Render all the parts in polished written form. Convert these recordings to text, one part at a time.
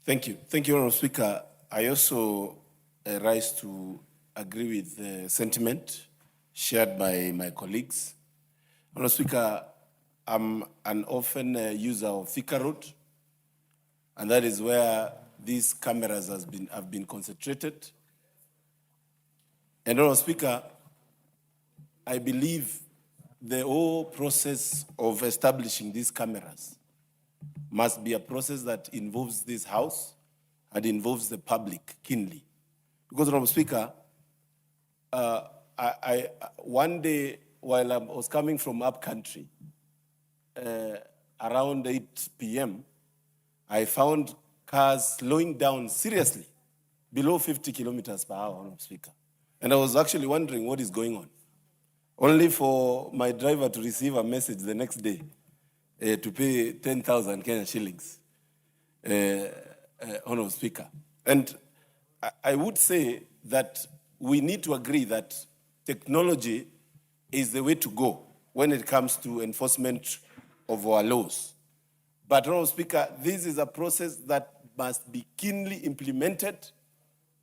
Thank you. Thank you, Honourable Speaker. I also rise to agree with the sentiment shared by my colleagues. Honourable Speaker, I'm an often user of Thika Road, and that is where these cameras have been concentrated. And Honourable Speaker, I believe the whole process of establishing these cameras must be a process that involves this House and involves the public keenly. Because, Honourable Speaker, one day while I was coming from up country, around 8 p.m., I found cars slowing down seriously, below 50 kilometers per hour, Honourable Speaker. And I was actually wondering what is going on. Only for my driver to receive a message the next day to pay 10,000 Kenya shillings, Honourable Speaker. And I would say that we need to agree that technology is the way to go when it comes to enforcement of our laws. But, Honourable Speaker, this is a process that must be keenly implemented,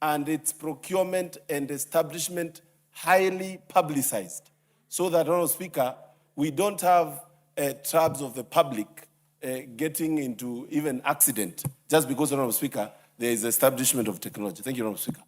and its procurement and establishment highly publicized, so that, Honourable Speaker, we don't have tribes of the public getting into even accident just because, Honourable Speaker, there is establishment of technology. Thank you, Honourable Speaker.